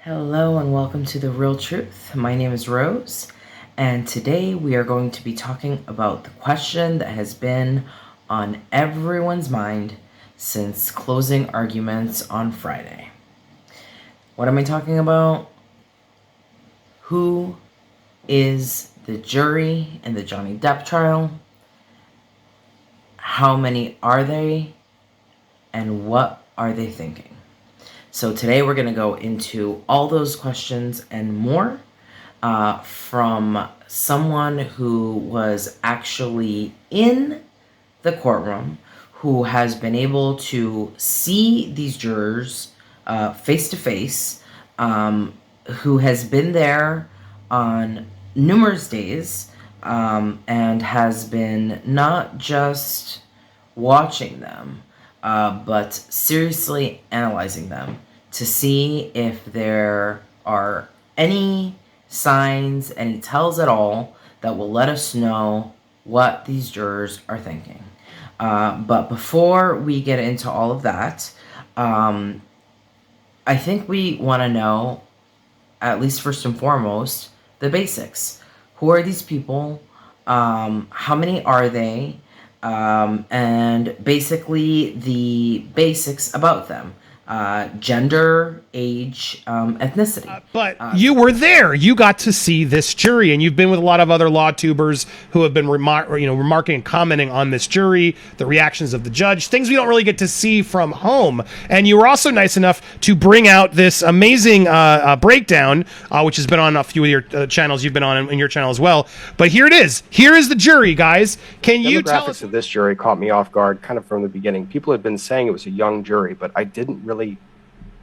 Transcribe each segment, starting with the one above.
Hello and welcome to The Real Truth. My name is Rose, and today we are going to be talking about the question that has been on everyone's mind since closing arguments on Friday. What am I talking about? Who is the jury in the Johnny Depp trial? How many are they? And what are they thinking? So today we're going to go into all those questions and more from someone who was actually in the courtroom, who has been able to see these jurors face to face, who has been there on numerous days and has been not just watching them, but seriously analyzing them to see if there are any signs, any tells at all that will let us know what these jurors are thinking. But before we get into all of that, I think we want to know, at least first and foremost, the basics. Who are these people? How many are they? And basically the basics about them. Gender, age, ethnicity. But you were there. You got to see this jury, and you've been with a lot of other law tubers who have been remarking and commenting on this jury, the reactions of the judge, things we don't really get to see from home. And you were also nice enough to bring out this amazing breakdown, which has been on a few of your channels. You've been on in your channel as well. But here it is. Here is the jury, guys. Can you tell us? The demographics of this jury caught me off guard kind of from the beginning. People had been saying it was a young jury, but I didn't really,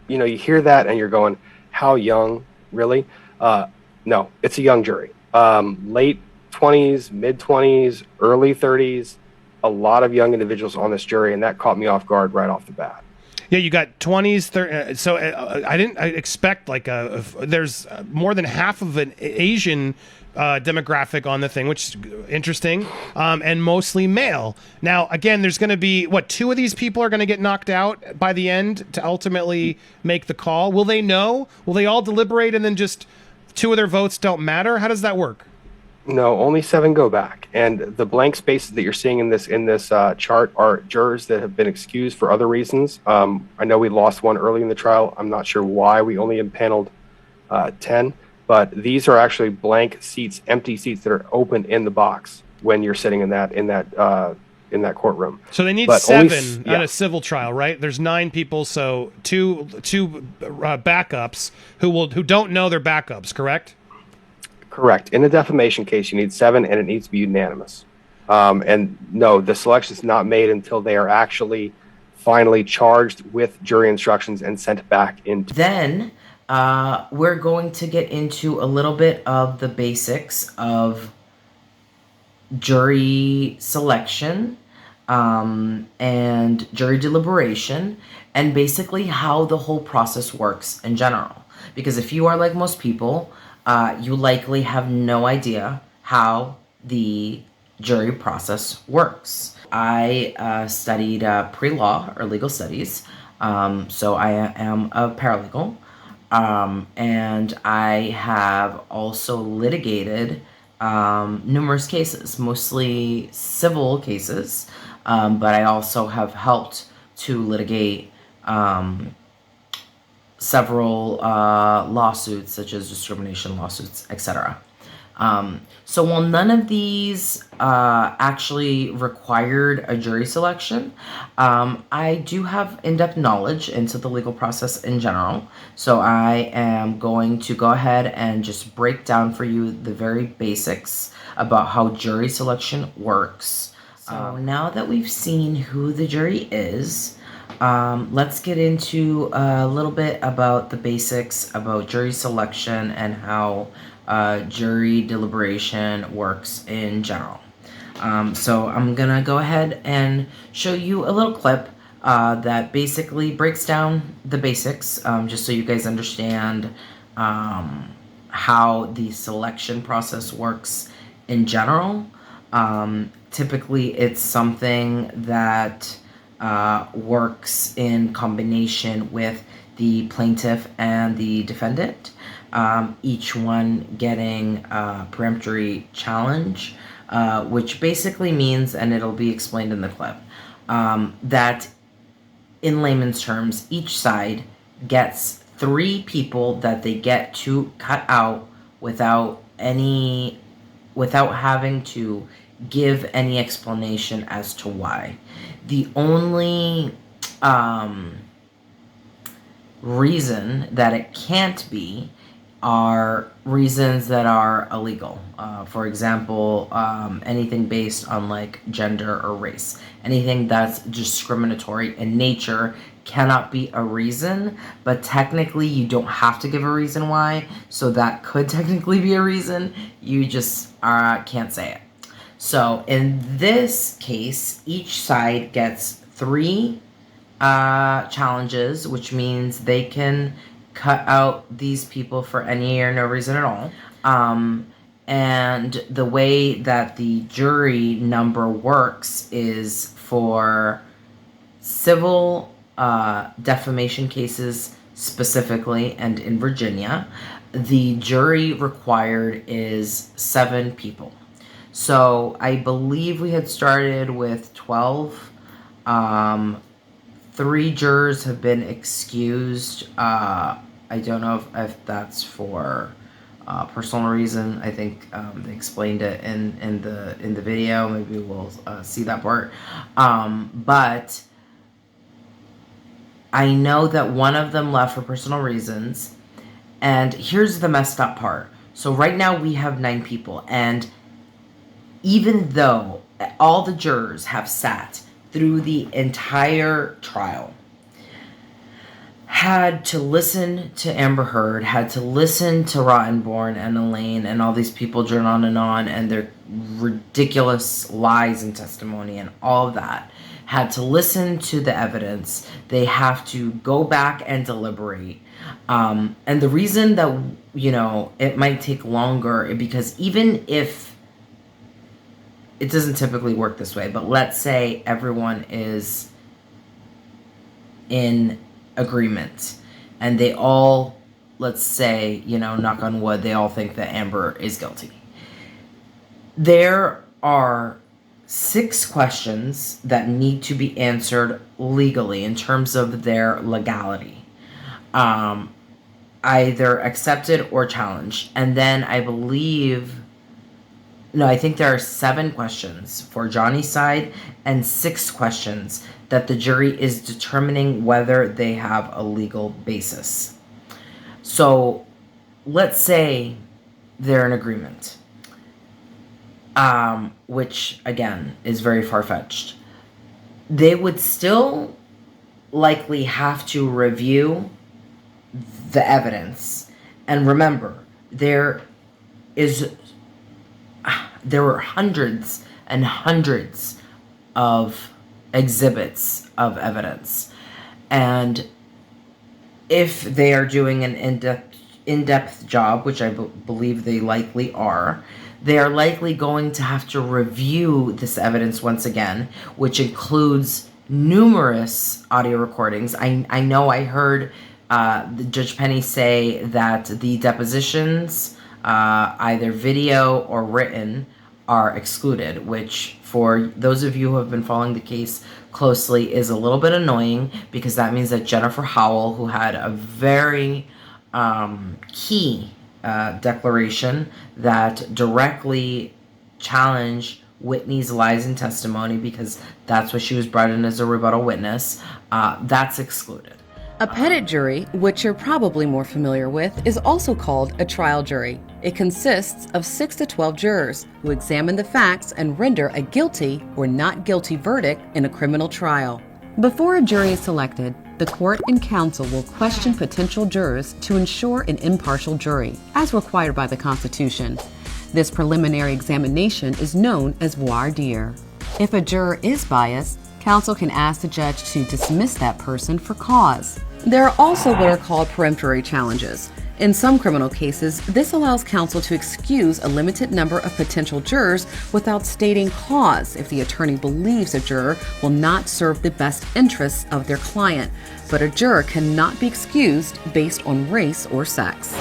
you hear that and you're going, how young, really? No, it's a young jury. Late 20s, mid 20s, early 30s, a lot of young individuals on this jury, and that caught me off guard right off the bat. Yeah, you got 20s, 30s. So I didn't expect there's more than half of an Asian demographic on the thing, which is interesting, and mostly male. Now, again, there's going to be, two of these people are going to get knocked out by the end to ultimately make the call. Will they know? Will they all deliberate and then just two of their votes don't matter? How does that work? No, only 7 go back, and the blank spaces that you're seeing in this chart are jurors that have been excused for other reasons. I know we lost one early in the trial. I'm not sure why we only impaneled 10, but these are actually blank seats, empty seats that are open in the box when you're sitting in that courtroom. So they need 7 at a civil trial, right? There's 9 people, so two backups who don't know they're backups, correct? Correct. In a defamation case, you need 7, and it needs to be unanimous. And no, the selection is not made until they are actually finally charged with jury instructions and sent back into. Then we're going to get into a little bit of the basics of jury selection and jury deliberation, and basically how the whole process works in general. Because if you are like most people, you likely have no idea how the jury process works. I studied pre-law or legal studies, so I am a paralegal, and I have also litigated numerous cases, mostly civil cases, but I also have helped to litigate several lawsuits, such as discrimination lawsuits, etc. So while none of these actually required a jury selection, I do have in-depth knowledge into the legal process in general. So I am going to go ahead and just break down for you the very basics about how jury selection works. So now that we've seen who the jury is, let's get into a little bit about the basics about jury selection and how jury deliberation works in general. So I'm gonna go ahead and show you a little clip that basically breaks down the basics, just so you guys understand how the selection process works in general. Typically, it's something that works in combination with the plaintiff and the defendant, each one getting a peremptory challenge, which basically means, and it'll be explained in the clip, that in layman's terms, each side gets 3 people that they get to cut out without having to give any explanation as to why. The only reason that it can't be are reasons that are illegal. For example, anything based on like gender or race. Anything that's discriminatory in nature cannot be a reason, but technically you don't have to give a reason why, so that could technically be a reason. You just can't say it. So in this case, each side gets 3 challenges, which means they can cut out these people for any or no reason at all. And the way that the jury number works is for civil defamation cases specifically, and in Virginia, the jury required is 7 people. So I believe we had started with 12. 3 jurors have been excused. I don't know if that's for personal reason. I think they explained it in the video. Maybe we'll see that part. But I know that one of them left for personal reasons. And here's the messed up part. So right now we have 9 people, and even though all the jurors have sat through the entire trial, had to listen to Amber Heard, had to listen to Rottenborn and Elaine and all these people journal on and their ridiculous lies and testimony and all of that, had to listen to the evidence, they have to go back and deliberate. And the reason that, you know, it might take longer, because even if it doesn't typically work this way, but let's say everyone is in agreement and they all, let's say, you know, knock on wood, they all think that Amber is guilty. There are 6 questions that need to be answered legally in terms of their legality. Either accepted or challenged. And then I think there are 7 questions for Johnny's side and 6 questions that the jury is determining whether they have a legal basis. So let's say they're in agreement, which again is very far-fetched. They would still likely have to review the evidence. And remember, there were hundreds and hundreds of exhibits of evidence. And if they are doing an in-depth job, which I believe they likely are, they are likely going to have to review this evidence once again, which includes numerous audio recordings. I know I heard Judge Penny say that the depositions, either video or written, are excluded, which for those of you who have been following the case closely is a little bit annoying, because that means that Jennifer Howell, who had a very key declaration that directly challenged Whitney's lies and testimony, because that's what she was brought in as a rebuttal witness, that's excluded. A petit jury, which you're probably more familiar with, is also called a trial jury. It consists of 6 to 12 jurors who examine the facts and render a guilty or not guilty verdict in a criminal trial. Before a jury is selected, the court and counsel will question potential jurors to ensure an impartial jury, as required by the Constitution. This preliminary examination is known as voir dire. If a juror is biased, counsel can ask the judge to dismiss that person for cause. There are also what are called peremptory challenges. In some criminal cases, this allows counsel to excuse a limited number of potential jurors without stating cause if the attorney believes a juror will not serve the best interests of their client, but a juror cannot be excused based on race or sex.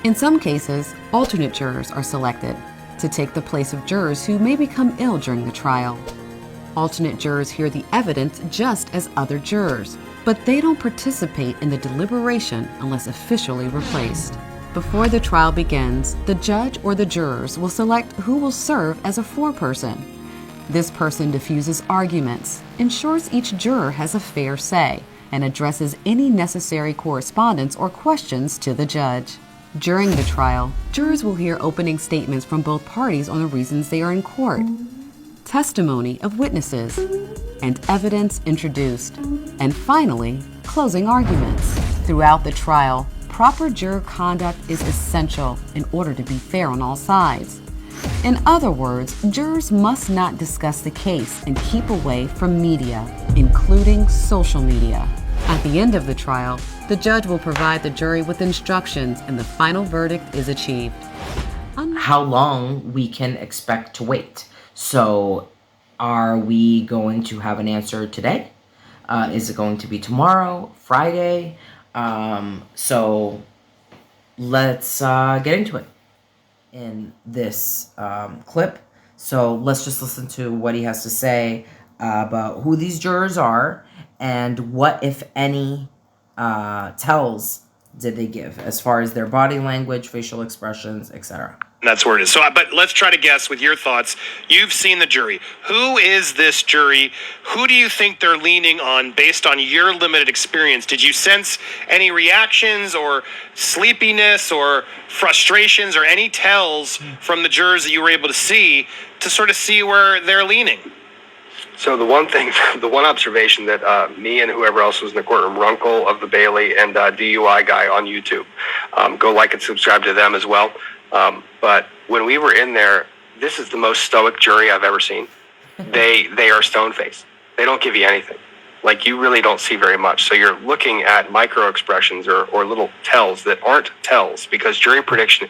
In some cases, alternate jurors are selected to take the place of jurors who may become ill during the trial. Alternate jurors hear the evidence just as other jurors, but they don't participate in the deliberation unless officially replaced. Before the trial begins, the judge or the jurors will select who will serve as a foreperson. This person diffuses arguments, ensures each juror has a fair say, and addresses any necessary correspondence or questions to the judge. During the trial, jurors will hear opening statements from both parties on the reasons they are in court, testimony of witnesses, and evidence introduced, and finally, closing arguments. Throughout the trial, proper juror conduct is essential in order to be fair on all sides. In other words, jurors must not discuss the case and keep away from media, including social media. At the end of the trial, the judge will provide the jury with instructions and the final verdict is achieved. How long we can expect to wait? So are we going to have an answer today? Is it going to be tomorrow, Friday? So let's get into it in this clip. So let's just listen to what he has to say about who these jurors are and what, if any, tells did they give as far as their body language, facial expressions, etc. That's where it is. So, but let's try to guess with your thoughts. You've seen the jury. Who is this jury? Who do you think they're leaning on based on your limited experience? Did you sense any reactions or sleepiness or frustrations or any tells from the jurors that you were able to see to sort of see where they're leaning? So the one observation that me and whoever else was in the courtroom, Runkle of the Bailey and DUI guy on YouTube, go like and subscribe to them as well. But when we were in there, this is the most stoic jury I've ever seen. They are stone-faced. They don't give you anything. Like, you really don't see very much. So you're looking at micro expressions or little tells that aren't tells, because jury prediction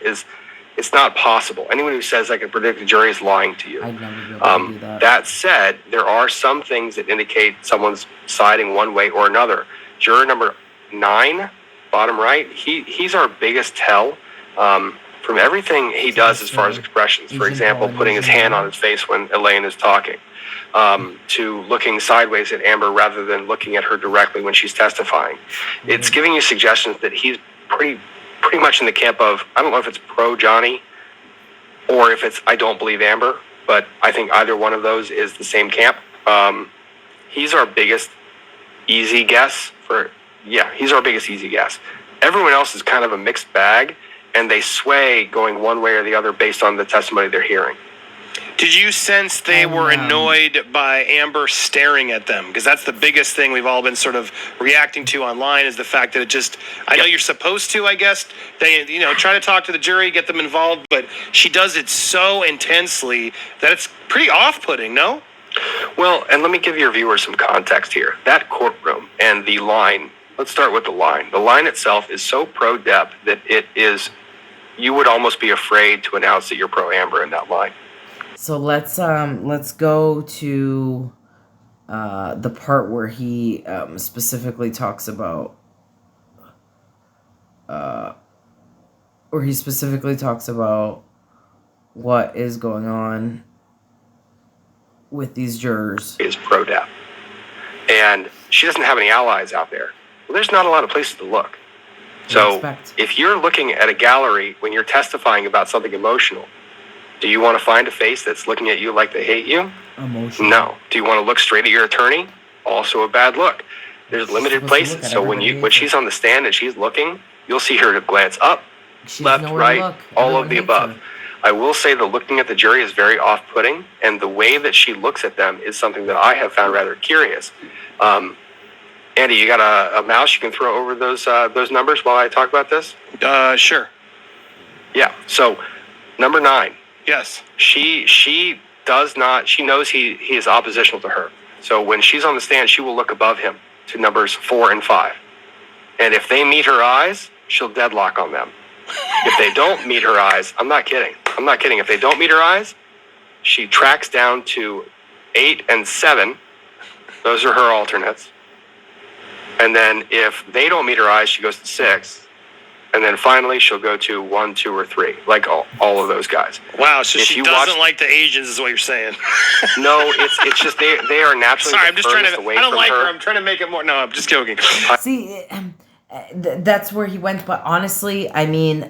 it's not possible. Anyone who says I can predict the jury is lying to you. I'd never be able to do that. That said, there are some things that indicate someone's siding one way or another. Juror number 9, bottom right, he's our biggest tell. From everything he does as far as expressions, for example, putting his hand on his face when Elaine is talking, to looking sideways at Amber rather than looking at her directly when she's testifying. It's giving you suggestions that he's pretty much in the camp of, I don't know if it's pro Johnny or if it's I don't believe Amber, but I think either one of those is the same camp. He's our biggest easy guess he's our biggest easy guess. Everyone else is kind of a mixed bag, and they sway going one way or the other based on the testimony they're hearing. Did you sense they were annoyed by Amber staring at them? Because that's the biggest thing we've all been sort of reacting to online, is the fact that it just, I know you're supposed to, I guess, they, try to talk to the jury, get them involved, but she does it so intensely that it's pretty off-putting, no? Well, and let me give your viewers some context here. That courtroom and the line, let's start with the line. The line itself is so pro-Depp that it is, you would almost be afraid to announce that you're pro-Amber in that line. So let's go to the part where he specifically talks about what is going on with these jurors. Is pro-Depp, and she doesn't have any allies out there. Well, there's not a lot of places to look. So if you're looking at a gallery when you're testifying about something emotional, do you want to find a face that's looking at you like they hate you? Emotional. No. Do you want to look straight at your attorney? Also a bad look. There's limited places. So when she's on the stand and she's looking, you'll see her glance up, left, right, all of the above. I will say the looking at the jury is very off-putting, and the way that she looks at them is something that I have found rather curious. Andy, you got a mouse you can throw over those numbers while I talk about this? Sure. Yeah. So, number 9. Yes. She does not. She knows he is oppositional to her. So when she's on the stand, she will look above him to numbers 4 and 5. And if they meet her eyes, she'll deadlock on them. If they don't meet her eyes, I'm not kidding. If they don't meet her eyes, she tracks down to 8 and 7. Those are her alternates. And then if they don't meet her eyes, she goes to 6. And then finally, she'll go to 1, 2, or 3, like all of those guys. Wow, so she doesn't like the Asians, is what you're saying. No, it's just they are naturally. Sorry, I'm just trying to. Away I don't from like her. her. I'm trying to make it more. No, I'm just joking. See, that's where he went. But honestly, I mean,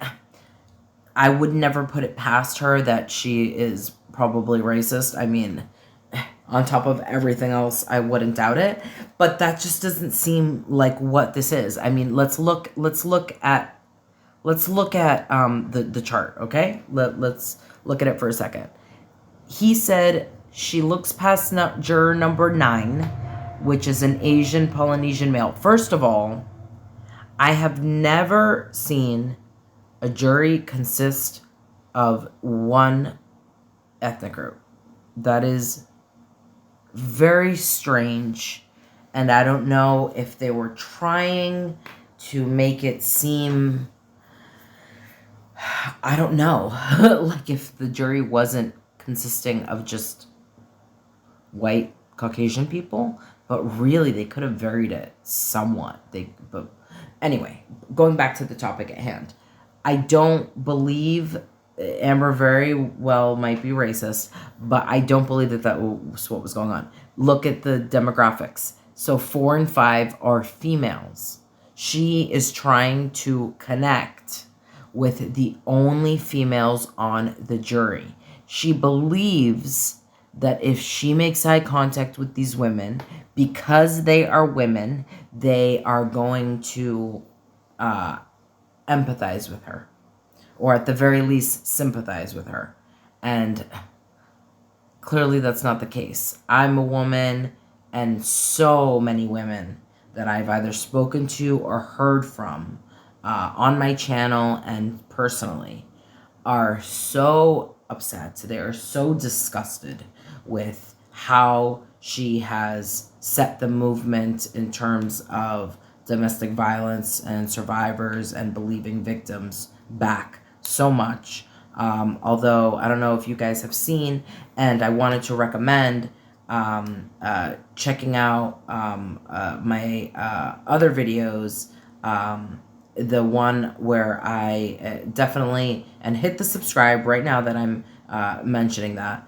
I would never put it past her that she is probably racist. I mean, on top of everything else, I wouldn't doubt it. But that just doesn't seem like what this is. I mean, let's look at the chart, okay? Let's look at it for a second. He said she looks past juror number 9, which is an Asian Polynesian male. First of all, I have never seen a jury consist of one ethnic group. That is very strange, and I don't know if they were trying to make it seem, I don't know, like if the jury wasn't consisting of just white Caucasian people, but really they could have varied it somewhat. But anyway, going back to the topic at hand, I don't believe Amber very well might be racist, but I don't believe that was what was going on. Look at the demographics. So 4 and 5 are females. She is trying to connect with the only females on the jury. She believes that if she makes eye contact with these women, because they are women, they are going to empathize with her, or at the very least sympathize with her. And clearly that's not the case. I'm a woman, and so many women that I've either spoken to or heard from on my channel and personally are so upset. They are so disgusted with how she has set the movement in terms of domestic violence and survivors and believing victims back so much. Although I don't know if you guys have seen, and I wanted to recommend checking out my other videos, the one where I definitely, and hit the subscribe right now that I'm mentioning that.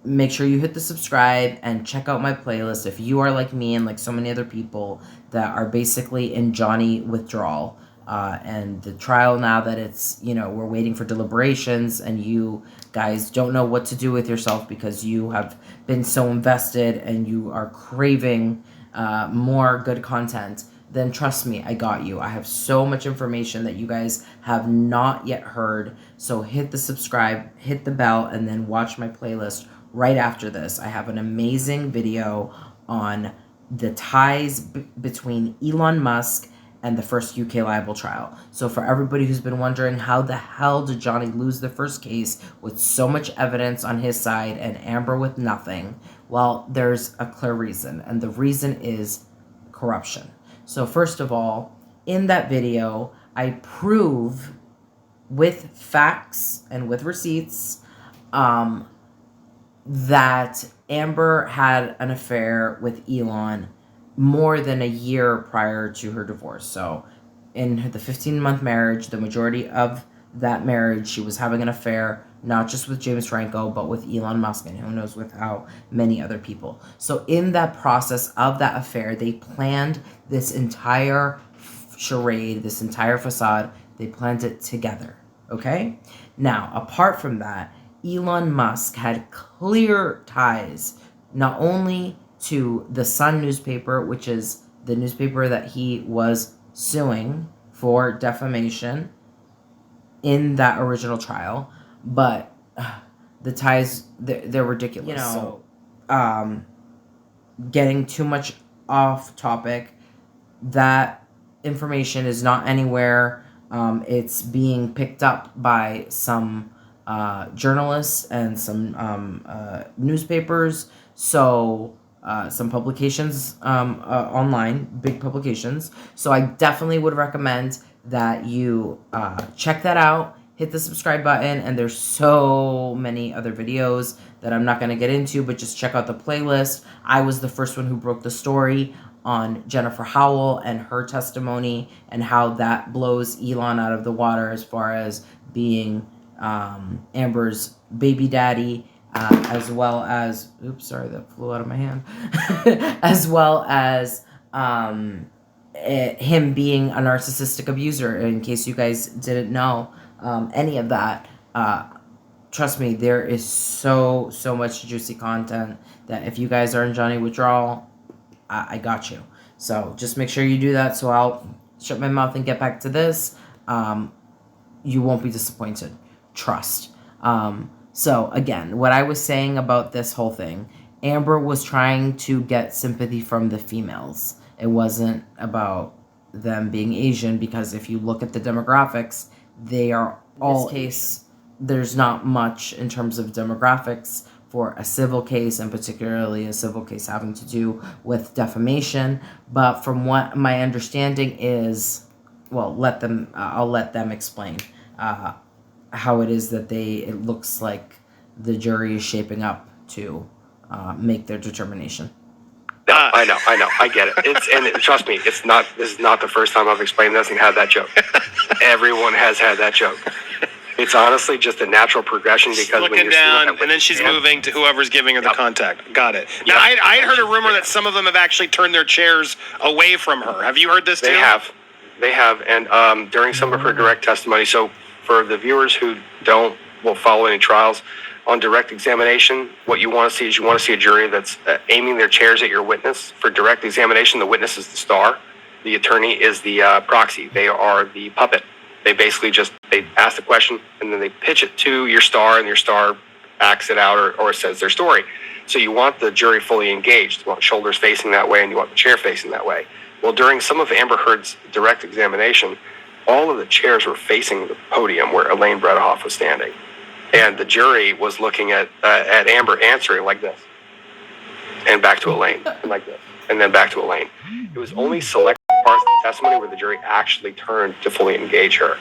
Make sure you hit the subscribe and check out my playlist if you are like me and like so many other people that are basically in Johnny withdrawal. And the trial, now that it's, we're waiting for deliberations and you guys don't know what to do with yourself because you have been so invested and you are craving more good content, then trust me, I got you. I have so much information that you guys have not yet heard. So hit the subscribe, hit the bell, and then watch my playlist right after this. I have an amazing video on the ties between Elon Musk and the first UK libel trial. So for everybody who's been wondering how the hell did Johnny lose the first case with so much evidence on his side and Amber with nothing, well, there's a clear reason, and the reason is corruption. So first of all, in that video, I prove with facts and with receipts that Amber had an affair with Elon more than a year prior to her divorce. So in the 15-month marriage, the majority of that marriage, she was having an affair, not just with James Franco, but with Elon Musk, and who knows with how many other people. So in that process of that affair, they planned this entire charade, this entire facade. They planned it together, okay? Now, apart from that, Elon Musk had clear ties, not only to the Sun newspaper, which is the newspaper that he was suing for defamation in that original trial, but the ties, they're ridiculous. Getting too much off topic, that information is not anywhere. It's being picked up by some journalists and some newspapers, so some publications online, big publications. So I definitely would recommend that you check that out, hit the subscribe button, and there's so many other videos that I'm not going to get into, but just check out the playlist. I was the first one who broke the story on Jennifer Howell and her testimony and how that blows Elon out of the water as far as being Amber's baby daddy, as well as, oops, sorry, that flew out of my hand, as well as him being a narcissistic abuser. In case you guys didn't know any of that, trust me, there is so much juicy content that if you guys are in Johnny Withdrawal, I got you. So just make sure you do that. So I'll shut my mouth and get back to this. You won't be disappointed. Trust. So again, what I was saying about this whole thing, Amber was trying to get sympathy from the females. It wasn't about them being Asian, because if you look at the demographics, they are all, in this case, there's not much in terms of demographics for a civil case, and particularly a civil case having to do with defamation. But from what my understanding is, well, I'll let them explain how it is that it looks like the jury is shaping up to make their determination. No, I know, I get it. Trust me, this is not the first time I've explained this and had that joke. Everyone has had that joke. It's honestly just a natural progression, because she's looking down, and then she's moving to whoever's giving her the contact. Got it. Now, I had heard a rumor that some of them have actually turned their chairs away from her. Have you heard this too? They have, and during some of her direct testimony. So for the viewers who will follow any trials, on direct examination, what you want to see is a jury that's aiming their chairs at your witness. For direct examination, the witness is the star. The attorney is the proxy. They are the puppet. They basically they ask the question, and then they pitch it to your star, and your star acts it out or says their story. So you want the jury fully engaged. You want shoulders facing that way, and you want the chair facing that way. Well, during some of Amber Heard's direct examination, all of the chairs were facing the podium where Elaine Bredehoff was standing. And the jury was looking at Amber answering like this, and back to Elaine, and like this, and then back to Elaine. It was only select parts of the testimony where the jury actually turned to fully engage her.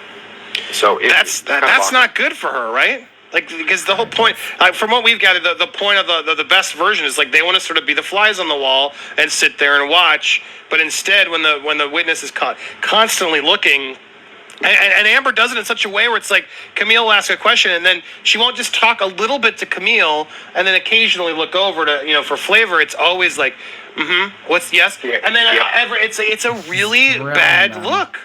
So that's not good for her, right? Like, because the whole point, from what we've gathered, the point of the best version is like they want to sort of be the flies on the wall and sit there and watch. But instead, when the witness is constantly looking. And Amber does it in such a way where it's like Camille will ask a question, and then she won't just talk a little bit to Camille and then occasionally look over to, for flavor. It's always like, what's yes? And then it's a really bad look.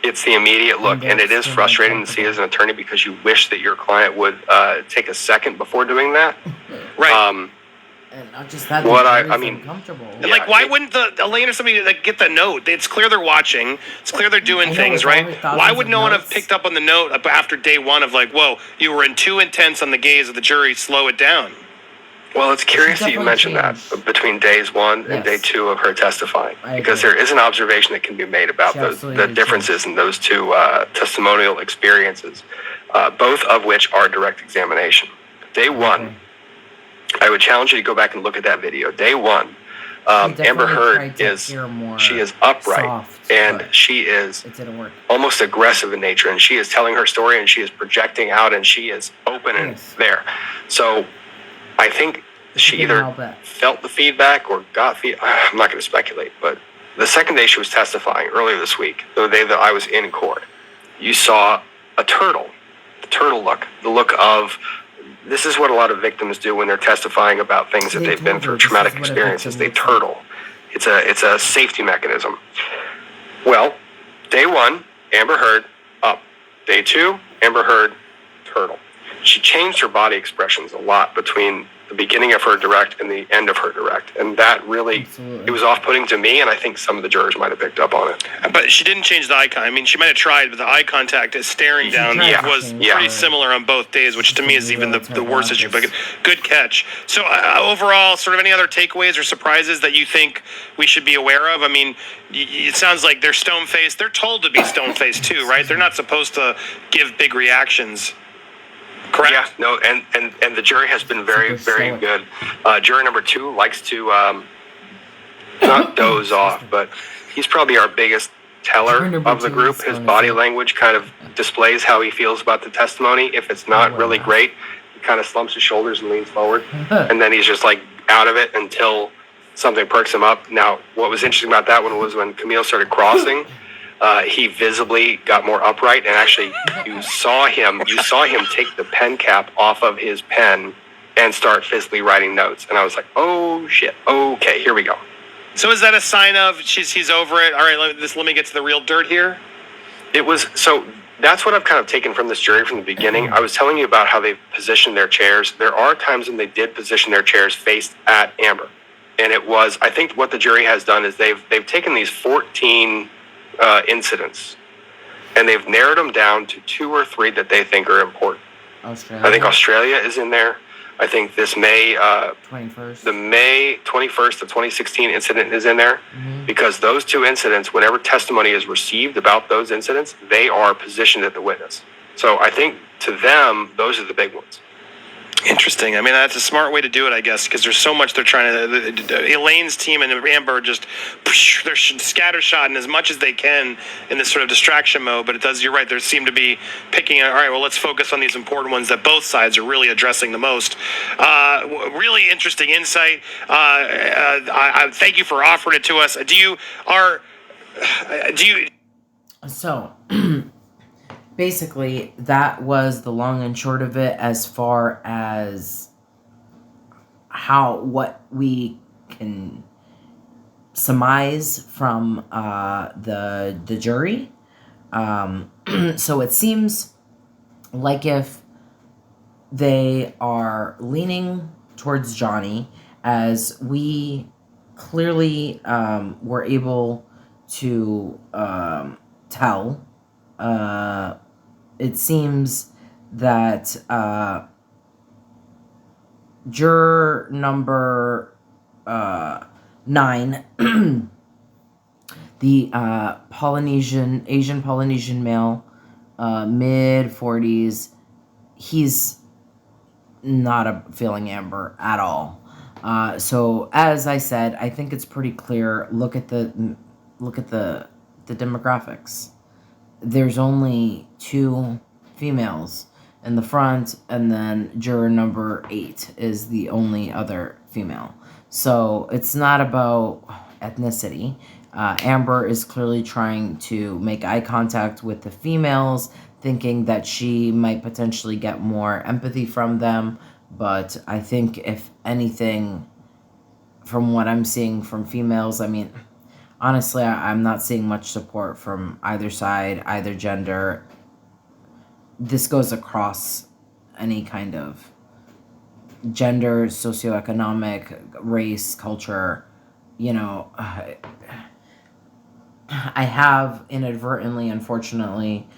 It's the immediate look, and it is frustrating to see as an attorney, because you wish that your client would take a second before doing that. Right. And not just that, I mean, comfortable. And why wouldn't Elaine or somebody get the note? It's clear they're watching. It's clear they're doing things, right? Why would no one have picked up on the note after day one of like, whoa, you were too intense on the gaze of the jury, slow it down? Well, it's curious that you mentioned that between days 1 and day 2 of her testifying, because there is an observation that can be made about the differences in those two testimonial experiences, both of which are direct examination. Day 1. I would challenge you to go back and look at that video. Day 1, Amber Heard she is upright, and she is almost aggressive in nature, and she is telling her story, and she is projecting out, and she is open and there. So I think she either felt the feedback or got feedback. I'm not going to speculate, but the second day she was testifying earlier this week, the day that I was in court, you saw the turtle look, the look of, this is what a lot of victims do when they're testifying about things that they've been through, traumatic experiences. They turtle. It's a safety mechanism. Well, day 1, Amber Heard, up. Day 2, Amber Heard, turtle. She changed her body expressions a lot between the beginning of her direct and the end of her direct. And that really, it was off-putting to me, and I think some of the jurors might have picked up on it. But she didn't change the eye contact. I mean, she might have tried, but the eye contact is staring down was pretty similar on both days, which to me is even the worst issue. But good catch. So overall, sort of any other takeaways or surprises that you think we should be aware of? I mean, it sounds like they're stone-faced. They're told to be stone-faced too, right? They're not supposed to give big reactions. Correct. Yeah, no, and the jury has been very, very good. Juror number 2 likes to not doze off, but he's probably our biggest teller of the group. His body language kind of displays how he feels about the testimony. If it's not really great, he kind of slumps his shoulders and leans forward. And then he's just like out of it until something perks him up. Now, what was interesting about that one was when Camille started crossing, he visibly got more upright, and actually you saw him take the pen cap off of his pen and start physically writing notes. And I was like, oh shit, okay, here we go. So is that a sign of he's over it? All right, let me get to the real dirt here. It was, so that's what I've kind of taken from this jury from the beginning. I was telling you about how they've positioned their chairs. There are times when they did position their chairs faced at Amber. And it was, I think what the jury has done is they've taken these 14 incidents, and they've narrowed them down to 2 or 3 that they think are important. Australia. I think Australia is in there. I think this May 21st. The May 21st of 2016 incident is in there, because those 2 incidents, whenever testimony is received about those incidents, they are positioned at the witness. So I think to them, those are the big ones. Interesting. I mean, that's a smart way to do it, I guess, because there's so much they're trying to. Elaine's team and Amber just they're scattershotting as much as they can in this sort of distraction mode. But it does. You're right. There seem to be picking. All right. Well, let's focus on these important ones that both sides are really addressing the most. Really interesting insight. I thank you for offering it to us. Do you? So. Basically, that was the long and short of it as far as what we can surmise from the jury. So it seems like if they are leaning towards Johnny, as we clearly were able to tell. It seems that juror number 9, the Asian Polynesian male, mid-40s, he's not feeling Amber at all. So as I said, I think it's pretty clear. Look at the demographics. There's only 2 females in the front, and then juror number 8 is the only other female. So it's not about ethnicity. Amber is clearly trying to make eye contact with the females, thinking that she might potentially get more empathy from them. But I think if anything, from what I'm seeing from females, I mean, honestly, I'm not seeing much support from either side, either gender. This goes across any kind of gender, socioeconomic, race, culture. You know, I have inadvertently, unfortunately,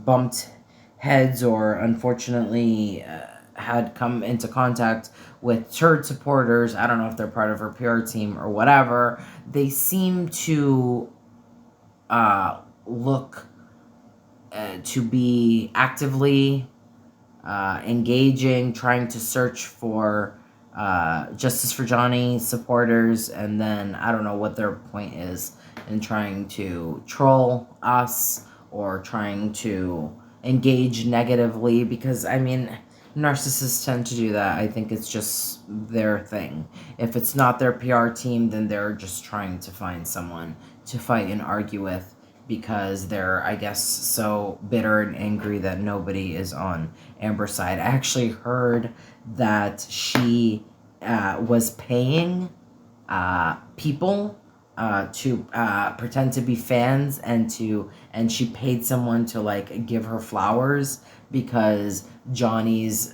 bumped heads, or unfortunately had come into contact with Turd supporters. I don't know if they're part of her PR team or whatever. They seem to look to be actively engaging, trying to search for justice for Johnny supporters, and then I don't know what their point is in trying to troll us or trying to engage negatively, because I mean, narcissists tend to do that. I think it's just their thing. If it's not their PR team, then they're just trying to find someone to fight and argue with, because they're, I guess, so bitter and angry that nobody is on Amber's side. I actually heard that she was paying people to pretend to be fans, and she paid someone to like give her flowers, because Johnny's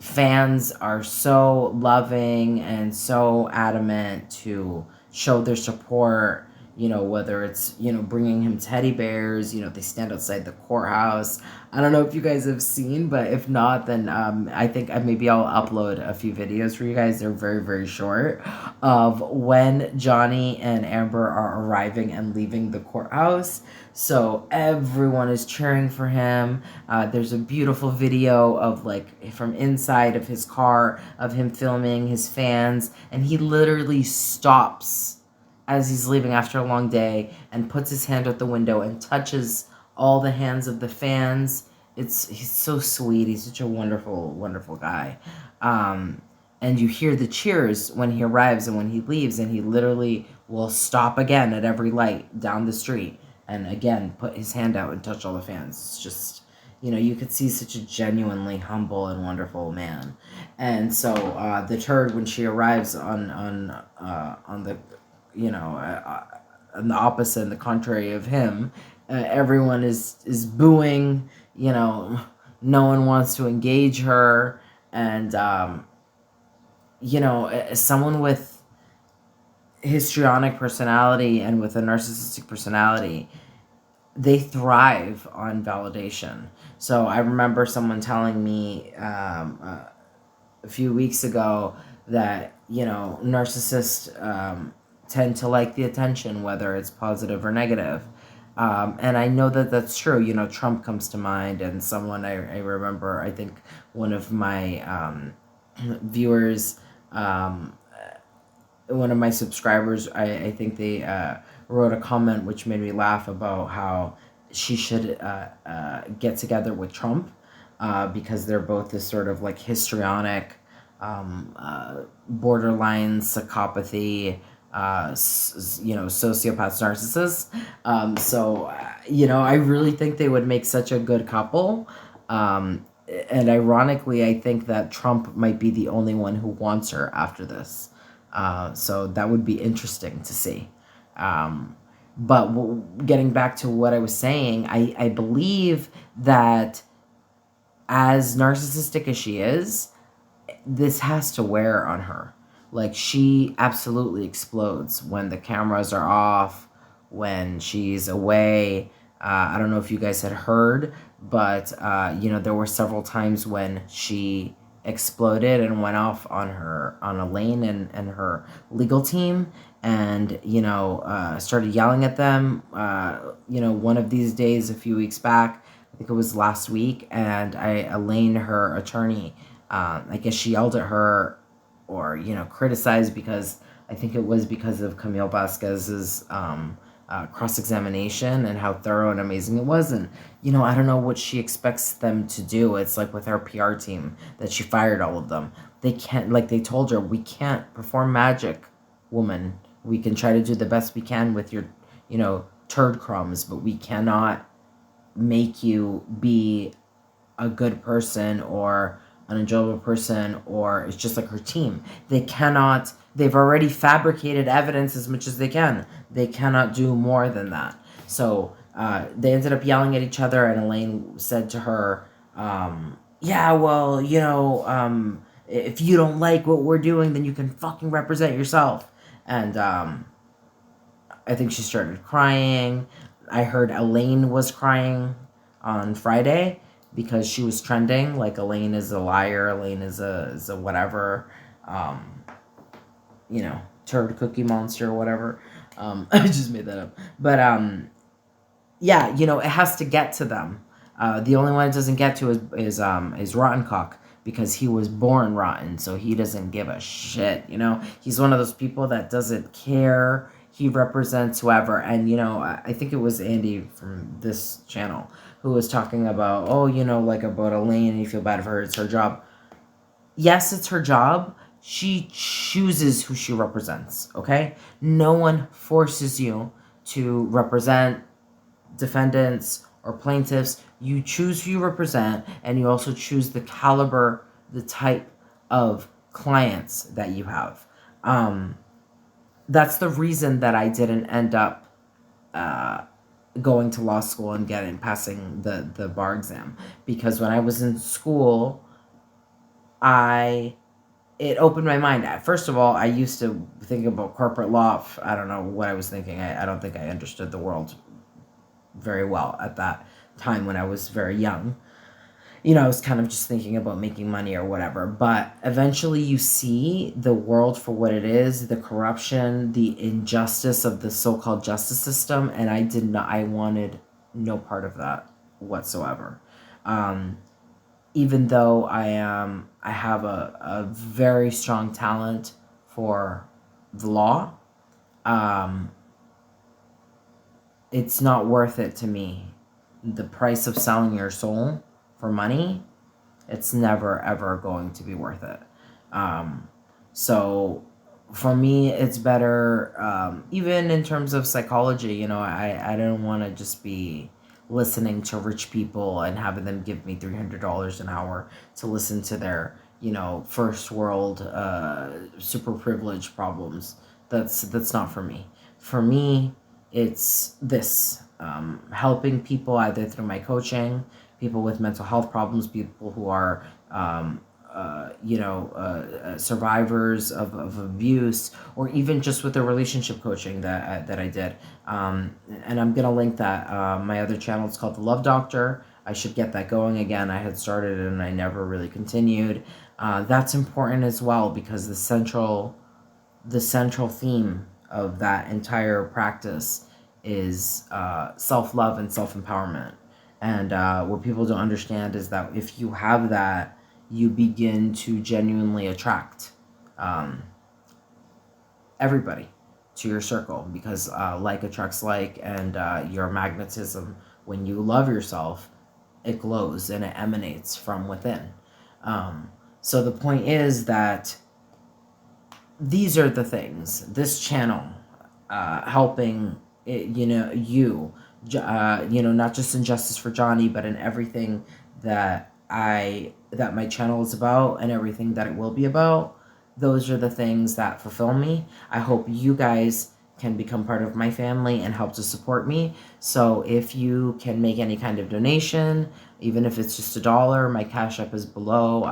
fans are so loving and so adamant to show their support, you know, whether it's, you know, bringing him teddy bears, you know, they stand outside the courthouse. I don't know if you guys have seen, but if not, then I think maybe I'll upload a few videos for you guys. They're very, very short, of when Johnny and Amber are arriving and leaving the courthouse. So everyone is cheering for him. There's a beautiful video of, like, from inside of his car, of him filming his fans, and he literally stops as he's leaving after a long day and puts his hand out the window and touches all the hands of the fans. He's so sweet. He's such a wonderful, wonderful guy. And you hear the cheers when he arrives and when he leaves, and he literally will stop again at every light down the street and again put his hand out and touch all the fans. It's just, you know, you could see such a genuinely humble and wonderful man. And so the turd, when she arrives on the, you know, on the opposite and the contrary of him, everyone is booing. You know, no one wants to engage her, and you know, as someone with histrionic personality and with a narcissistic personality, they thrive on validation. So I remember someone telling me a few weeks ago that, you know, narcissists tend to like the attention, whether it's positive or negative. And I know that that's true. You know, Trump comes to mind, and someone I remember, I think one of my viewers, one of my subscribers, I think they wrote a comment which made me laugh about how she should get together with Trump because they're both this sort of like histrionic, borderline psychopathy, you know, sociopaths, narcissists. So, you know, I really think they would make such a good couple. And ironically, I think that Trump might be the only one who wants her after this. So that would be interesting to see. But getting back to what I was saying, I believe that as narcissistic as she is, this has to wear on her. Like, she absolutely explodes when the cameras are off, when she's away. I don't know if you guys had heard, but, you know, there were several times when she exploded and went off on Elaine and her legal team, and, you know, started yelling at them. You know, one of these days, a few weeks back, I think it was last week, and Elaine, her attorney, I guess she yelled at her, or, you know, criticized, because I think it was because of Camille Vasquez's cross-examination and how thorough and amazing it was. And, you know, I don't know what she expects them to do. It's like with her PR team that she fired all of them. They can't, like they told her, we can't perform magic, woman. We can try to do the best we can with your, you know, turd crumbs, but we cannot make you be a good person or an enjoyable person. Or it's just like her team. They cannot, they've already fabricated evidence as much as they can. They cannot do more than that. So they ended up yelling at each other, and Elaine said to her, yeah, well, you know, if you don't like what we're doing, then you can fucking represent yourself. And I think she started crying. I heard Elaine was crying on Friday because she was trending. Like, Elaine is a liar. Elaine is a whatever, you know, turd cookie monster or whatever. I just made that up. But yeah, you know, it has to get to them. The only one it doesn't get to is Rotten Cock, because he was born rotten, so he doesn't give a shit. You know, he's one of those people that doesn't care. He represents whoever. And, you know, I think it was Andy from this channel who was talking about, oh, you know, like about Elaine, and you feel bad for her, it's her job. Yes, it's her job. She chooses who she represents, okay? No one forces you to represent defendants or plaintiffs. You choose who you represent, and you also choose the caliber, the type of clients that you have. That's the reason that I didn't end up going to law school and passing the bar exam. Because when I was in school, I it opened my mind. First of all, I used to think about corporate law. I don't know what I was thinking. I don't think I understood the world very well at that time when I was very young. You know, I was kind of just thinking about making money or whatever. But eventually you see the world for what it is, the corruption, the injustice of the so-called justice system, and I wanted no part of that whatsoever. Even though I have a very strong talent for the law, it's not worth it to me. The price of selling your soul for money, it's never ever going to be worth it. So for me, it's better, even in terms of psychology, you know, I don't want to just be listening to rich people and having them give me $300 an hour to listen to their, you know, first world super privileged problems. That's not for me. For me, it's this, helping people either through my coaching, people with mental health problems, people who are survivors of abuse, or even just with the relationship coaching that I did. And I'm gonna link that. My other channel is called The Love Doctor. I should get that going again. I had started it and I never really continued. That's important as well, because the central theme of that entire practice is self-love and self-empowerment. And what people don't understand is that if you have that, you begin to genuinely attract everybody to your circle, because like attracts like, and your magnetism, when you love yourself, it glows and it emanates from within. So the point is that these are the things, this channel, helping it, not just in Justice for Johnny, but in everything that my channel is about and everything that it will be about. Those are the things that fulfill me. I hope you guys can become part of my family and help to support me. So if you can make any kind of donation, even if it's just $1, my Cash App is below.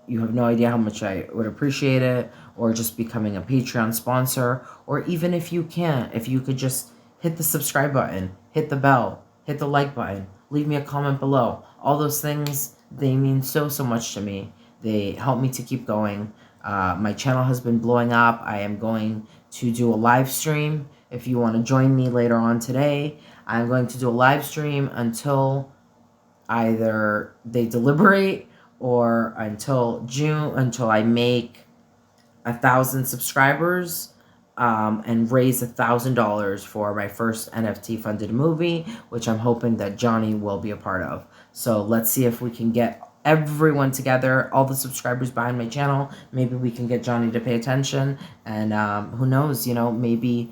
You have no idea how much I would appreciate it. Or just becoming a Patreon sponsor, or even if you can't, if you could just hit the subscribe button, hit the bell, hit the like button, leave me a comment below. All those things, they mean so much to me. They help me to keep going. My channel has been blowing up. I am going to do a live stream. If you want to join me later on today, I'm going to do a live stream until either they deliberate, or until June, until I make 1,000 subscribers, and raise $1,000 for my first NFT funded movie, which I'm hoping that Johnny will be a part of. So let's see if we can get everyone together, all the subscribers behind my channel. Maybe we can get Johnny to pay attention, and who knows, maybe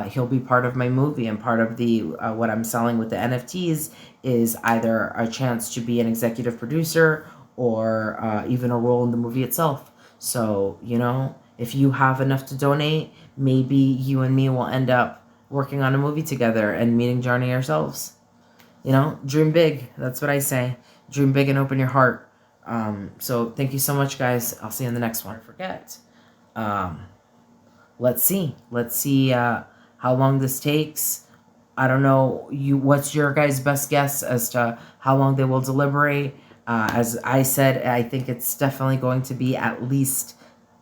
he'll be part of my movie, and part of the what I'm selling with the NFTs is either a chance to be an executive producer, or even a role in the movie itself. So, if you have enough to donate, maybe you and me will end up working on a movie together and meeting Johnny ourselves. Dream big. That's what I say. Dream big and open your heart. So thank you so much, guys. I'll see you in the next one. Forget. Let's see. How long this takes. I don't know. What's your guys' best guess as to how long they will deliberate? As I said, I think it's definitely going to be at least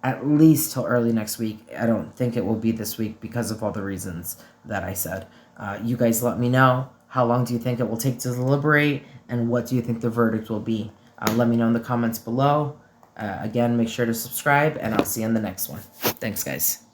till early next week. I don't think it will be this week because of all the reasons that I said. You guys let me know. How long do you think it will take to deliberate? And what do you think the verdict will be? Let me know in the comments below. Again, make sure to subscribe, and I'll see you in the next one. Thanks, guys.